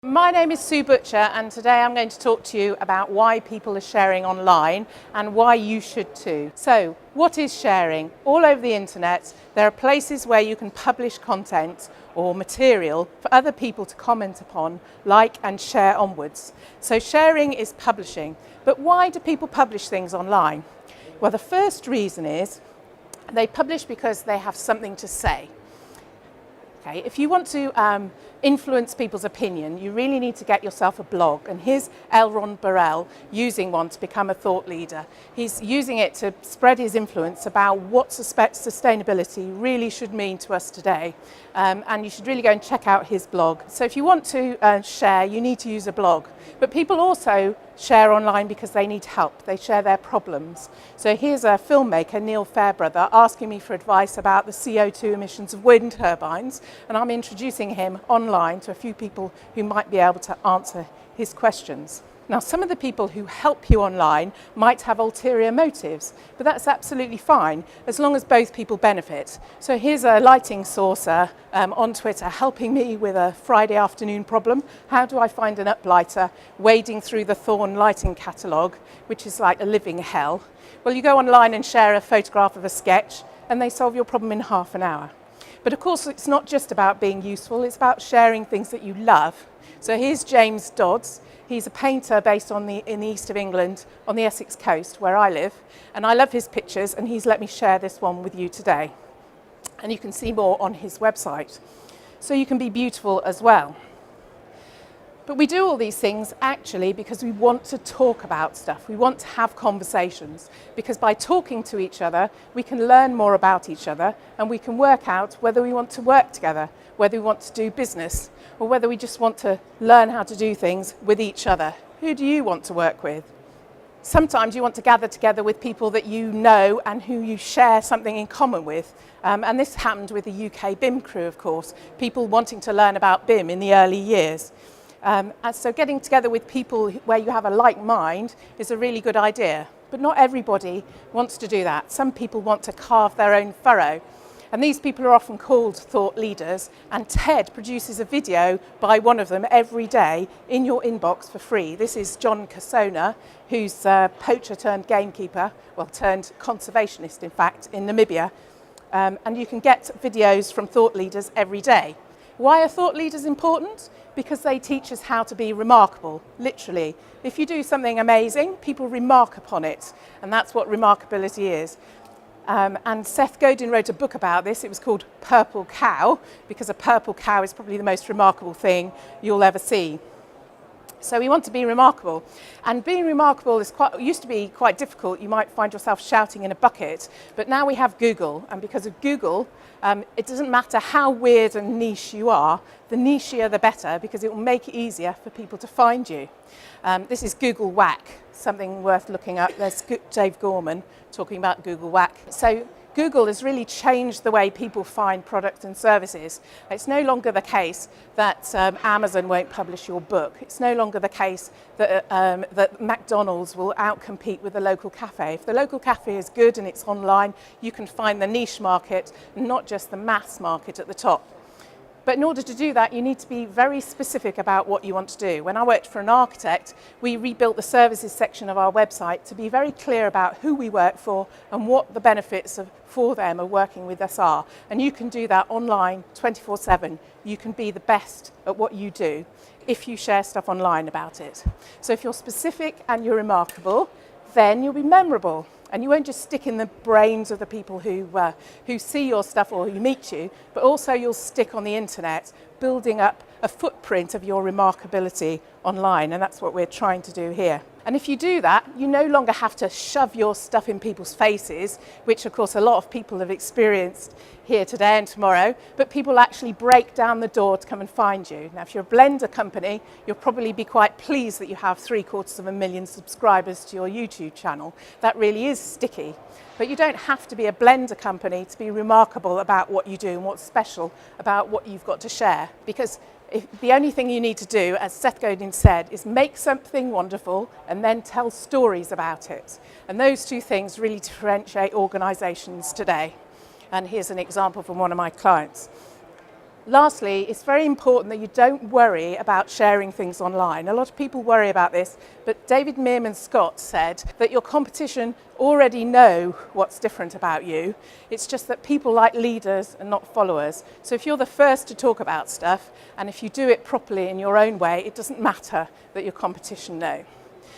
My name is Sue Butcher, and today I'm going to talk to you about why people are sharing online and why you should too. So, what is sharing? All over the internet, there are places where you can publish content or material for other people to comment upon, like and share onwards. So sharing is publishing. But why do people publish things online? Well, the first reason is they publish because they have something to say. Okay, if you want to influence people's opinion, you really need to get yourself a blog. And here's L. Ron Burrell using one to become a thought leader. He's using it to spread his influence about what sustainability really should mean to us today. And you should really go and check out his blog. So if you want to share, you need to use a blog. But people also share online because they need help. They share their problems. So here's a filmmaker, Neil Fairbrother, asking me for advice about the CO2 emissions of wind turbines, and I'm introducing him online to a few people who might be able to answer his questions. Now, some of the people who help you online might have ulterior motives, but that's absolutely fine as long as both people benefit. So here's a lighting saucer on Twitter helping me with a Friday afternoon problem. How do I find an uplighter wading through the Thorn lighting catalogue, which is like a living hell? Well, you go online and share a photograph of a sketch and they solve your problem in half an hour. But of course, it's not just about being useful, it's about sharing things that you love. So here's James Dodds. He's a painter based in the east of England, on the Essex coast, where I live. And I love his pictures, and he's let me share this one with you today. And you can see more on his website. So you can be beautiful as well. But we do all these things actually because we want to talk about stuff. We want to have conversations, because by talking to each other, we can learn more about each other, and we can work out whether we want to work together, whether we want to do business, or whether we just want to learn how to do things with each other. Who do you want to work with? Sometimes you want to gather together with people that you know and who you share something in common with. And this happened with the UK BIM crew, of course, people wanting to learn about BIM in the early years. And so getting together with people where you have a like mind is a really good idea. But not everybody wants to do that. Some people want to carve their own furrow. And these people are often called thought leaders. And TED produces a video by one of them every day in your inbox for free. This is John Kasona, who's a poacher turned gamekeeper, well, turned conservationist, in fact, in Namibia. And you can get videos from thought leaders every day. Why are thought leaders important? Because they teach us how to be remarkable, literally. If you do something amazing, people remark upon it, and that's what remarkability is. And Seth Godin wrote a book about this. It was called Purple Cow, because a purple cow is probably the most remarkable thing you'll ever see. So we want to be remarkable. And being remarkable used to be quite difficult. You might find yourself shouting in a bucket. But now we have Google. And because of Google, it doesn't matter how weird and niche you are. The nichier the better, because it will make it easier for people to find you. This is Google Whack, something worth looking up. There's Dave Gorman talking about Google Whack. So Google has really changed the way people find products and services. It's no longer the case that Amazon won't publish your book. It's no longer the case that, that McDonald's will outcompete with the local cafe. If the local cafe is good and it's online, you can find the niche market, not just the mass market at the top. But in order to do that, you need to be very specific about what you want to do. When I worked for an architect, we rebuilt the services section of our website to be very clear about who we work for and what the benefits for them of working with us are. And you can do that online 24/7. You can be the best at what you do if you share stuff online about it. So if you're specific and you're remarkable, then you'll be memorable. And you won't just stick in the brains of the people who see your stuff or who meet you, but also you'll stick on the internet, building up a footprint of your remarkability online. And that's what we're trying to do here. And if you do that, you no longer have to shove your stuff in people's faces, which of course a lot of people have experienced here today and tomorrow, but people actually break down the door to come and find you. Now, if you're a blender company, you'll probably be quite pleased that you have 750,000 subscribers to your YouTube channel. That really is sticky. But you don't have to be a blender company to be remarkable about what you do and what's special about what you've got to share. Because the only thing you need to do, as Seth Godin said, is make something wonderful and then tell stories about it. And those two things really differentiate organisations today. And here's an example from one of my clients. Lastly, it's very important that you don't worry about sharing things online. A lot of people worry about this, but David Meerman Scott said that your competition already know what's different about you. It's just that people like leaders and not followers. So if you're the first to talk about stuff, and if you do it properly in your own way, it doesn't matter that your competition know.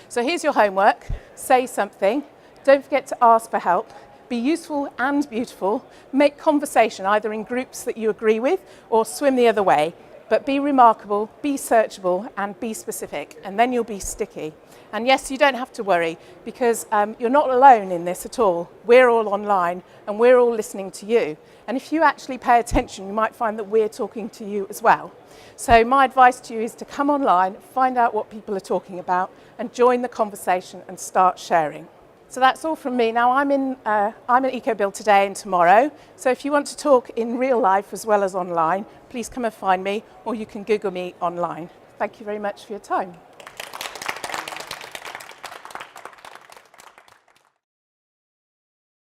So here's your homework. Say something. Don't forget to ask for help. Be useful and beautiful. Make conversation either in groups that you agree with or swim the other way. But be remarkable, be searchable, and be specific, and then you'll be sticky. And yes, you don't have to worry, because you're not alone in this at all. We're all online, and we're all listening to you. And if you actually pay attention, you might find that we're talking to you as well. So my advice to you is to come online, find out what people are talking about, and join the conversation and start sharing. So that's all from me. Now I'm at Ecobuild today and tomorrow. So if you want to talk in real life as well as online, please come and find me, or you can Google me online. Thank you very much for your time.